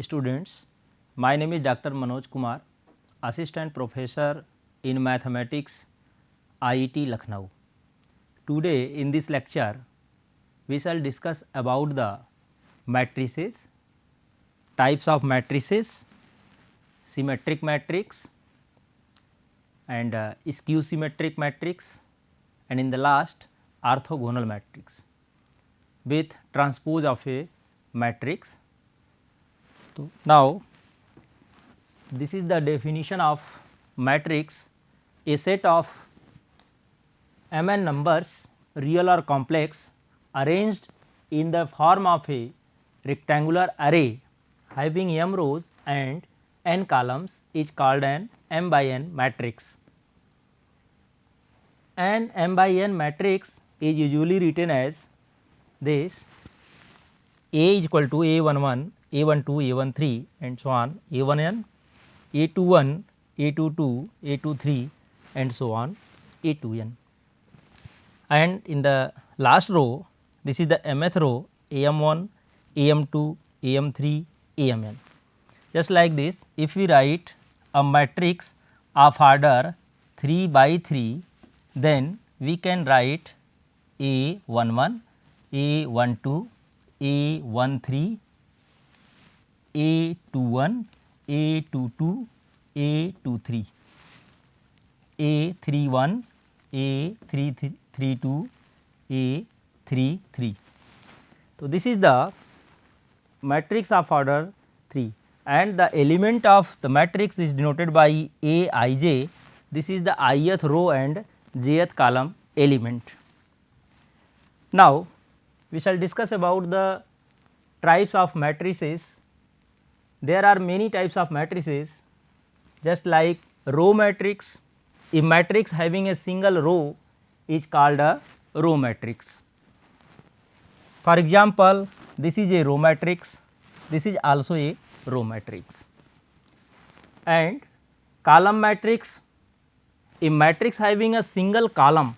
students, my name is Dr. Manoj Kumar, Assistant Professor in Mathematics, IIT Lucknow. Today in this lecture, we shall discuss about the matrices, types of matrices, symmetric matrix and skew symmetric matrix, and in the last orthogonal matrix with transpose of a matrix. So, now this is the definition of matrix, a set of mn numbers, real or complex, arranged in the form of a rectangular array having m rows and n columns is called an m by n matrix. An m by n matrix is usually written as this: A is equal to A11, A12, A13 and so on, A1n, A21, A22, A23 and so on, A2n. And in the last row, this is the mth row, AM1, AM2, AM3, AMn. Just like this, if we write a matrix of order 3 by 3, then we can write A11, A12, A13, A21, A22, A23, A31, A32, A33. So, this is the matrix of order 3 and the element of the matrix is denoted by Aij. This is the ith row and jth column element. Now, we shall discuss about the types of matrices. There are many types of matrices, just like row matrix. A matrix having a single row is called a row matrix. For example, this is a row matrix, this is also a row matrix. And column matrix, a matrix having a single column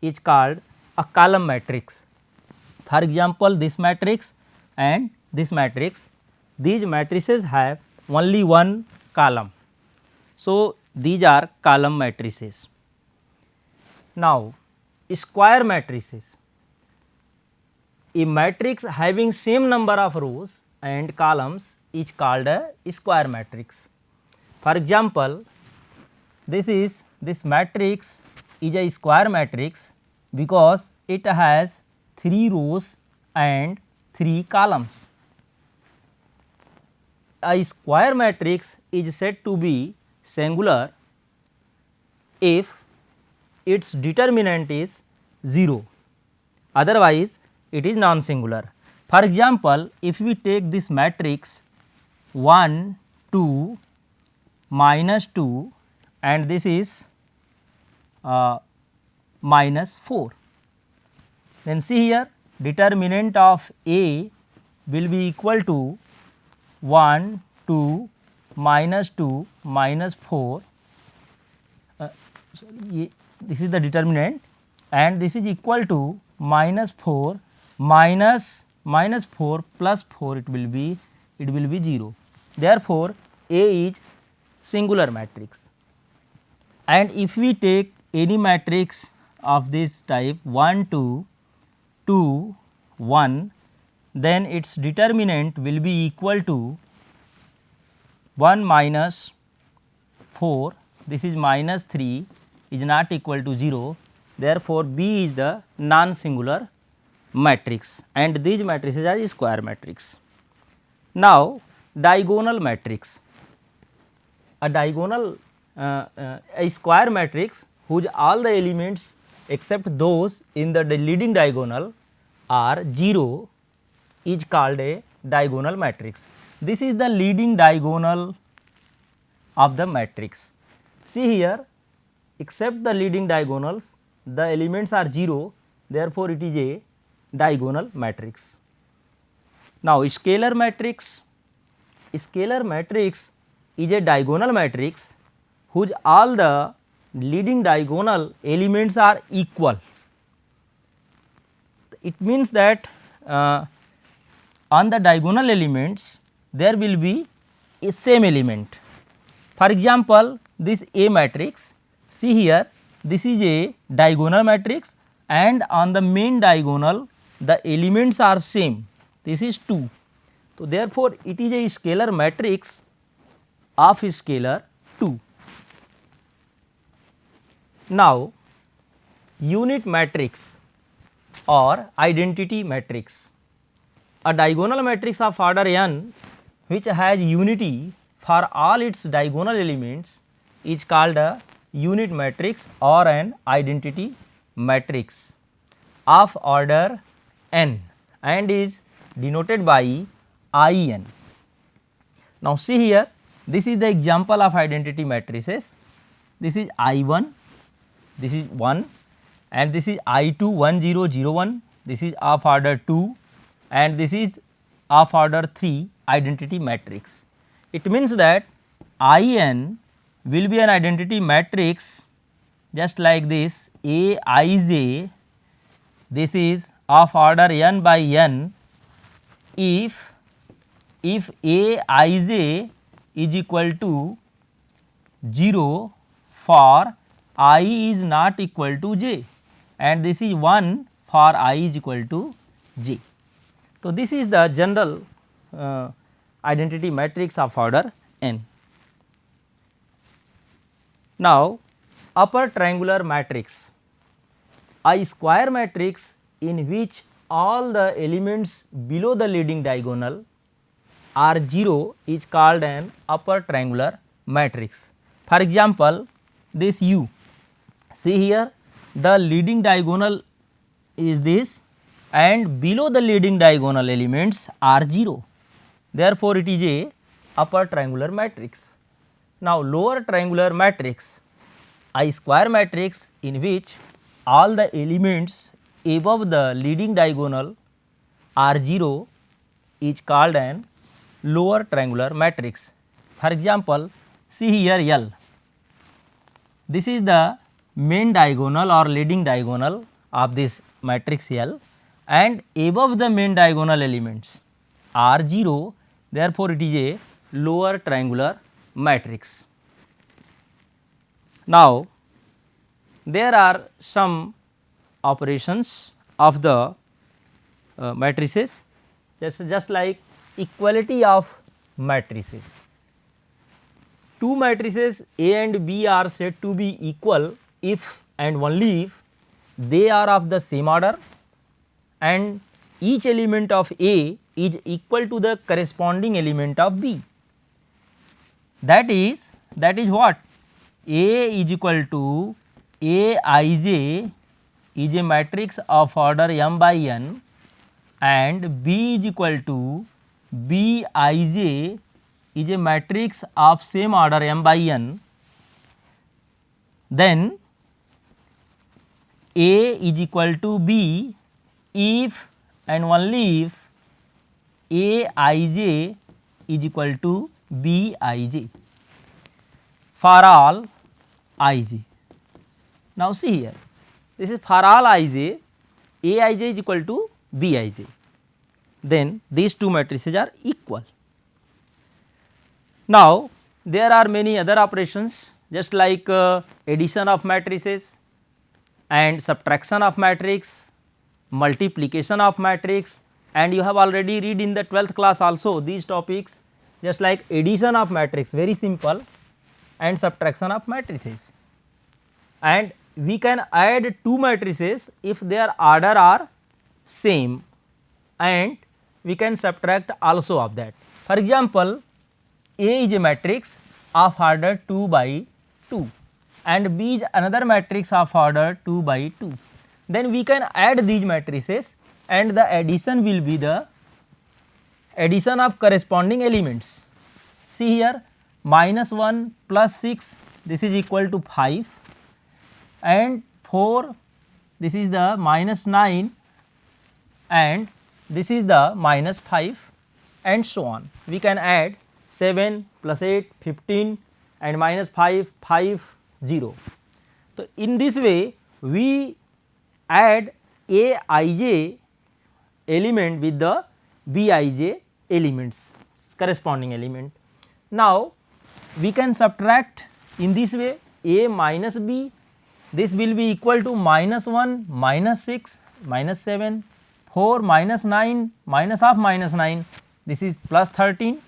is called a column matrix. For example, this matrix and this matrix, these matrices have only one column. So, these are column matrices. Now, square matrices, a matrix having same number of rows and columns is called a square matrix. For example, this matrix is a square matrix because it has 3 rows and 3 columns. A square matrix is said to be singular if its determinant is 0, otherwise it is non-singular. For example, if we take this matrix 1, 2, minus 2 and this is minus 4, then see here determinant of A will be equal to 1, 2, minus 2, minus 4, this is the determinant, and this is equal to minus 4 minus 4 plus 4, it will be 0. Therefore, A is singular matrix. And if we take any matrix of this type 1, 2, 2, 1, then its determinant will be equal to 1 minus 4, this is minus 3 is not equal to 0. Therefore, B is the non-singular matrix and these matrices are square matrix. Now, diagonal matrix, a diagonal a square matrix whose all the elements except those in the leading diagonal are 0 is called a diagonal matrix. This is the leading diagonal of the matrix. See here, except the leading diagonals, the elements are 0, therefore, it is a diagonal matrix. Now, scalar matrix is a diagonal matrix whose all the leading diagonal elements are equal. It means that on the diagonal elements there will be a same element. For example, this A matrix, see here, this is a diagonal matrix and on the main diagonal the elements are same, this is 2. So, therefore, it is a scalar matrix of scalar 2. Now, unit matrix or identity matrix. A diagonal matrix of order n which has unity for all its diagonal elements is called a unit matrix or an identity matrix of order n and is denoted by IN. Now, see here, this is the example of identity matrices. This is I1, this is 1 and this is I2 1 0 0 1, this is of order 2 and this is of order 3 identity matrix. It means that IN will be an identity matrix just like this Aij, this is of order n by n if Aij is equal to 0 for I is not equal to j and this is 1 for I is equal to j. So, this is the general identity matrix of order n. Now, upper triangular matrix, a square matrix in which all the elements below the leading diagonal are 0 is called an upper triangular matrix. For example, this U, see here the leading diagonal is this and below the leading diagonal elements are 0. Therefore, it is a upper triangular matrix. Now, lower triangular matrix, a square matrix in which all the elements above the leading diagonal are 0 is called an lower triangular matrix. For example, see here L, this is the main diagonal or leading diagonal of this matrix L and above the main diagonal elements are 0, therefore, it is a lower triangular matrix. Now, there are some operations of the matrices just like equality of matrices. Two matrices A and B are said to be equal if and only if they are of the same order and each element of A is equal to the corresponding element of B. That is what? A is equal to Aij is a matrix of order m by n and B is equal to Bij is a matrix of same order m by n, then A is equal to B if and only if Aij is equal to Bij for all Ij. Now, see here, this is for all Ij, Aij is equal to Bij, then these two matrices are equal. Now, there are many other operations just like addition of matrices and subtraction of matrix, multiplication of matrix, and you have already read in the 12th class also these topics just like addition of matrix, very simple, and subtraction of matrices. And we can add two matrices if their order are same and we can subtract also of that. For example, A is a matrix of order 2 by 2 and B is another matrix of order 2 by 2. Then we can add these matrices and the addition will be the addition of corresponding elements. See here, -1 plus 6, this is equal to 5 and 4, this is the -9 and this is the -5 and so on. We can add 7 plus 8 15 and -5 5 0. So, in this way we add Aij element with the Bij elements corresponding element. Now we can subtract in this way A minus B, this will be equal to minus 1 minus 6 minus 7, 4 minus 9 minus of minus 9, this is plus 13,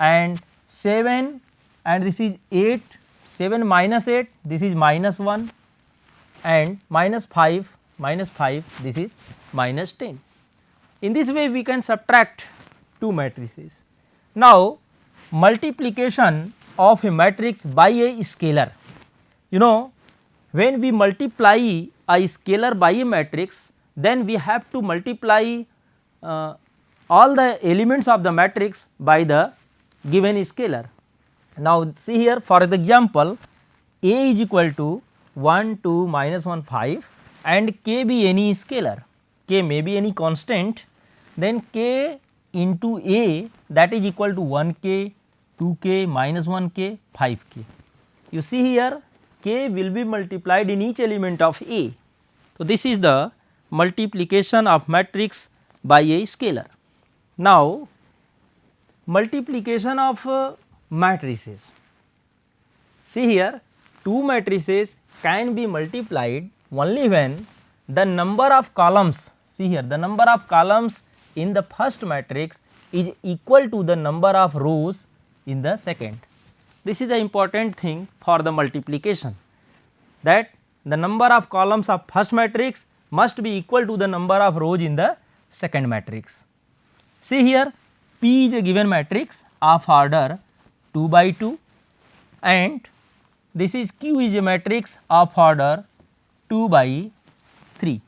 and 7 and this is 8, 7 minus 8, this is minus 1, and minus 5 this is minus 10. In this way we can subtract two matrices. Now multiplication of a matrix by a scalar, you know, when we multiply a scalar by a matrix, then we have to multiply all the elements of the matrix by the given scalar. Now see here, for the example, A is equal to 1, 2, minus 1, 5, and k be any scalar, k may be any constant, then k into A, that is equal to 1k, 2k, minus 1k, 5k. You see here, k will be multiplied in each element of A. So this is the multiplication of matrix by a scalar. Now multiplication of matrices. See here, two matrices can be multiplied only when the number of columns, see here, the number of columns in the first matrix is equal to the number of rows in the second. This is the important thing for the multiplication, that the number of columns of first matrix must be equal to the number of rows in the second matrix. See here, P is a given matrix of order 2 by 2, and this is Q is a matrix of order 2 by 3.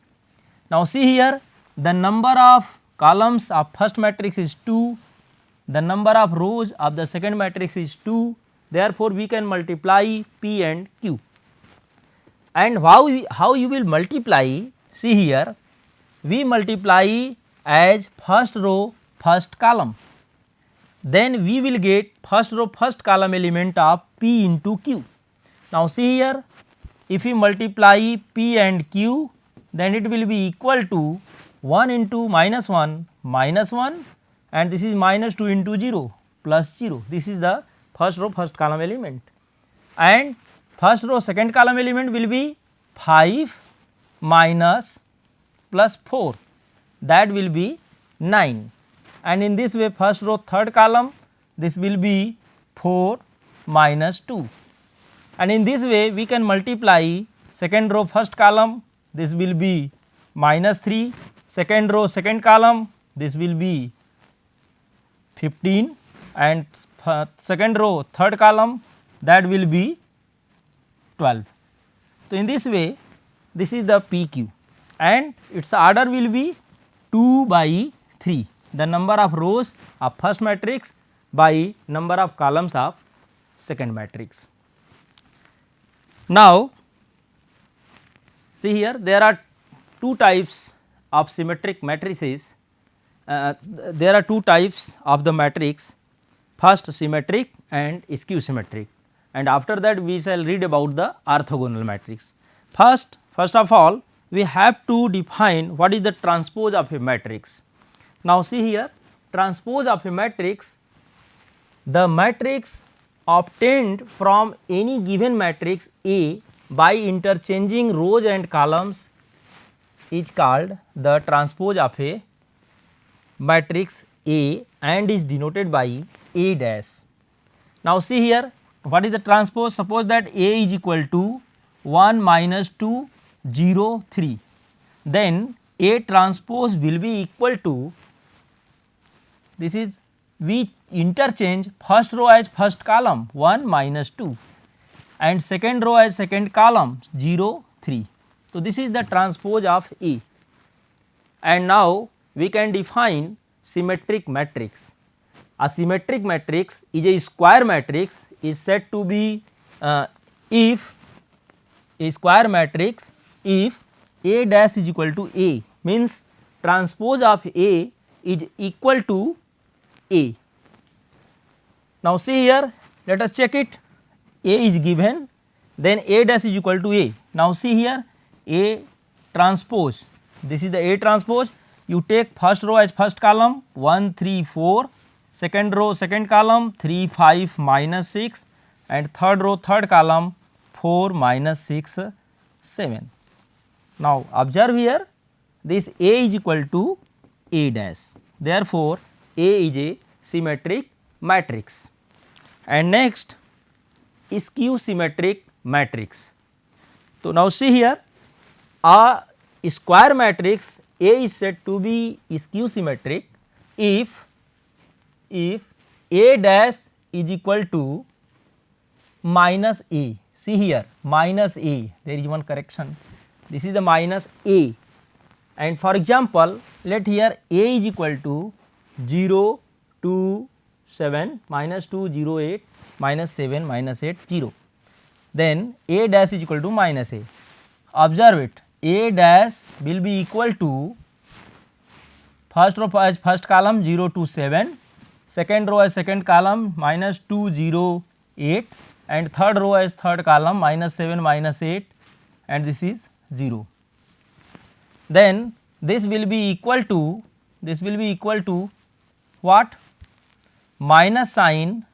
Now see here, the number of columns of first matrix is 2, the number of rows of the second matrix is 2, therefore we can multiply P and Q. And how you will multiply, see here, we multiply as first row first column, then we will get first row first column element of P into Q. Now see here, if we multiply P and Q, then it will be equal to 1 into minus 1 minus 1, and this is minus 2 into 0 plus 0. This is the first row first column element, and first row second column element will be 5 minus plus 4, that will be 9, and in this way first row third column, this will be 4 minus 2, and in this way we can multiply second row first column, this will be minus 3, second row second column, this will be 15, and second row third column, that will be 12. So in this way this is the PQ, and its order will be 2 by 3, the number of rows of first matrix by number of columns of second matrix. Now see here, there are two types of symmetric matrices, there are two types of the matrix, first symmetric and skew symmetric, and after that we shall read about the orthogonal matrix. First of all, we have to define what is the transpose of a matrix. Now see here, transpose of a matrix, the matrix obtained from any given matrix A by interchanging rows and columns is called the transpose of a matrix A and is denoted by A dash. Now see here, what is the transpose? Suppose that A is equal to 1 minus 2 0 3, then A transpose will be equal to, this is, we interchange first row as first column 1 minus 2 and second row as second column 0 3. So this is the transpose of A, and now we can define symmetric matrix. A symmetric matrix is a square matrix, is said to be if a square matrix if A dash is equal to A, means transpose of A is equal to A. Now see here, let us check it, A is given, then A dash is equal to A. Now see here, A transpose, this is the A transpose, you take first row as first column 1 3 4, second row second column 3 5 minus 6 and third row third column 4 minus 6 7. Now observe here, this A is equal to A dash, therefore A is a symmetric matrix. And next skew symmetric matrix. So now see here, a square matrix A is said to be skew symmetric if A dash is equal to minus A. See here, minus A, there is one correction, this is the minus A, and for example let here A is equal to 0 2 7 minus 2 0 8 minus 7 minus 8 0, then A dash is equal to minus A. Observe it, A dash will be equal to first row as first column 0 to 7, second row as second column minus 2 0 8, and third row as third column minus 7 minus 8, and this is 0. Then this will be equal to what? Minus sign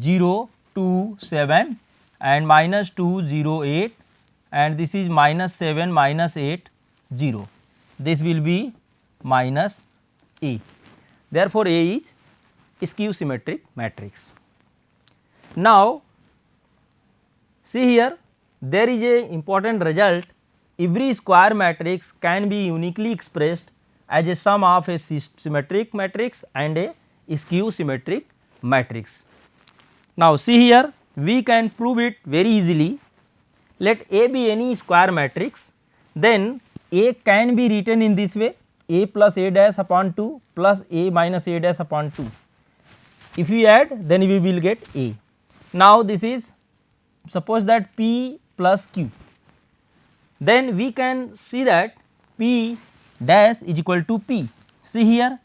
0 2 7 and minus 2 0 8, and this is minus 7 minus 8 0. This will be minus A. Therefore, A is skew symmetric matrix. Now see here, there is a important result, every square matrix can be uniquely expressed as a sum of a symmetric matrix and a skew symmetric matrix. Now see here, we can prove it very easily. Let A be any square matrix, then A can be written in this way, A plus A dash upon 2 plus A minus A dash upon 2. If we add, then we will get A. Now this is, suppose that P plus Q, then we can see that P dash is equal to P. See here,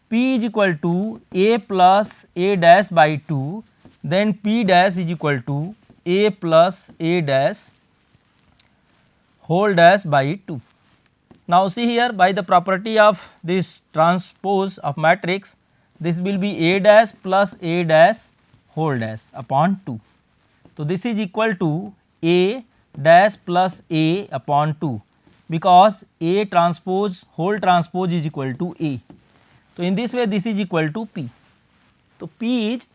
P is equal to A plus A dash by 2, then P dash is equal to A plus A dash whole dash by 2. Now see here, by the property of this transpose of matrix, this will be A dash plus A dash whole dash upon 2. So this is equal to A dash plus A upon 2, because A transpose whole transpose is equal to A. So in this way this is equal to P. So P is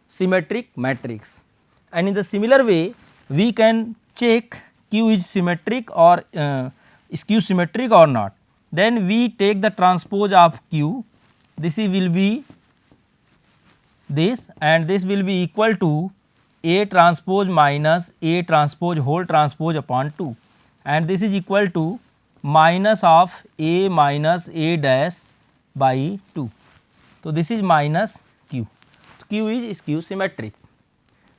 symmetric matrix, and in the similar way we can check Q is symmetric or skew symmetric or not. Then we take the transpose of Q, this will be this, and this will be equal to A transpose minus A transpose whole transpose upon 2, and this is equal to minus of A minus A dash by 2. So this is minus Q. Q is skew symmetric.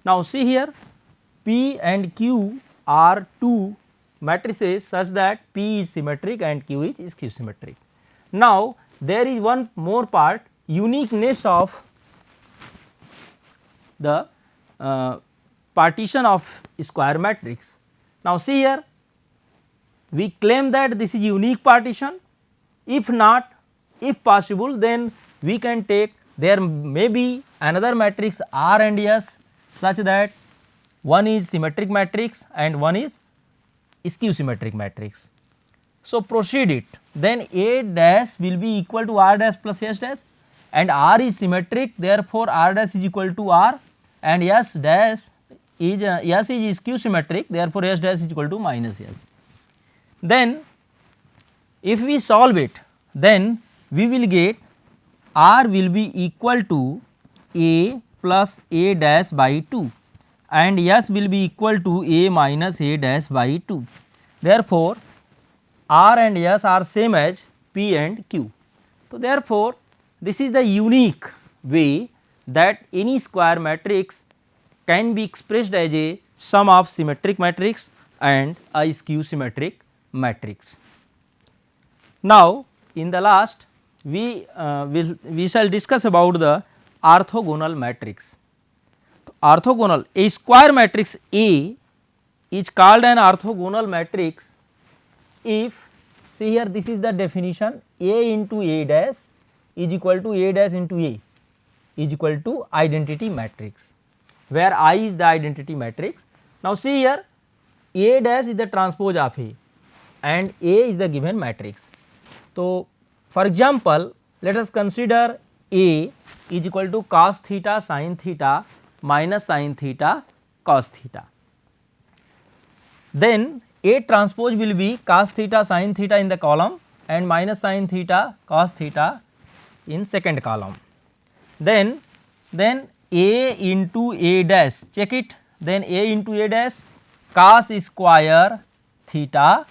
Now see here, P and Q are two matrices such that P is symmetric and Q is skew symmetric. Now there is one more part, uniqueness of the partition of square matrix. Now see here, we claim that this is unique partition. If not, if possible, then we can take, there may be another matrix R and S such that one is symmetric matrix and one is skew symmetric matrix. So proceed it, then A dash will be equal to R dash plus S dash, and R is symmetric, therefore R dash is equal to R, and S dash is S is skew symmetric, therefore S dash is equal to minus S. Then if we solve it, then we will get R will be equal to A plus A dash by 2, and S will be equal to A minus A dash by 2. Therefore R and S are same as P and Q. So therefore this is the unique way that any square matrix can be expressed as a sum of symmetric matrix and a skew symmetric matrix. Now in the last we shall discuss about the orthogonal matrix. Orthogonal, a square matrix A is called an orthogonal matrix if, see here, this is the definition, A into A dash is equal to A dash into A is equal to identity matrix, where I is the identity matrix. Now see here, A dash is the transpose of A and A is the given matrix. So for example, let us consider A is equal to cos theta sin theta minus sin theta cos theta. Then A transpose will be cos theta sin theta in the column and minus sin theta cos theta in second column. Then A into A dash, check it, then A into A dash cos square theta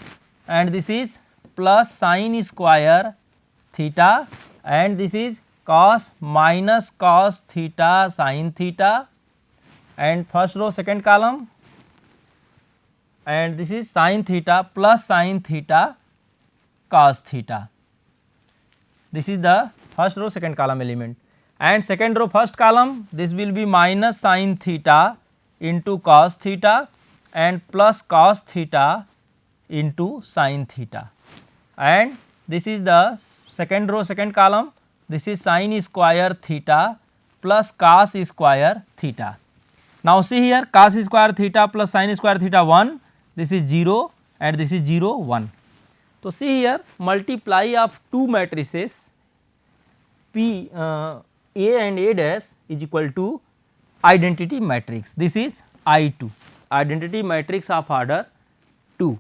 and this is plus sin square theta and this is cos minus cos theta sin theta, and first row second column, and this is sin theta plus sin theta cos theta. This is the first row second column element, and second row first column, this will be minus sin theta into cos theta and plus cos theta into sin theta, and this is the second row second column, this is sin square theta plus cos square theta. Now see here, cos square theta plus sin square theta 1, this is 0 and this is 0 1. So see here, multiply of two matrices P A and A dash is equal to identity matrix. This is I2, identity matrix of order 2.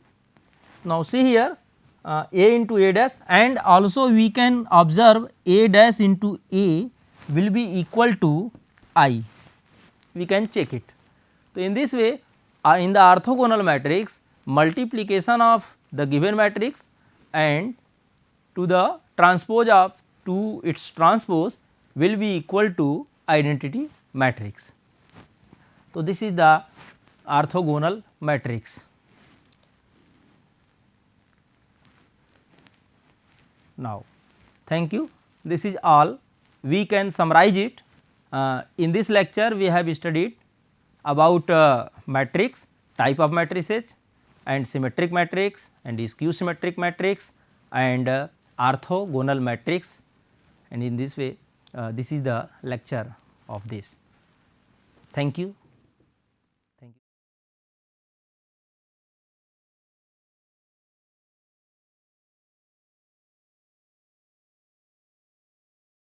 Now see here, A into A dash, and also we can observe A dash into A will be equal to I, we can check it. So in this way, in the orthogonal matrix, multiplication of the given matrix and to the transpose of to its transpose will be equal to identity matrix. So this is the orthogonal matrix. Now thank you, this is all. We can summarize it. In this lecture we have studied about matrix, type of matrices and symmetric matrix and skew symmetric matrix and orthogonal matrix, and in this way this is the lecture of this. Thank you.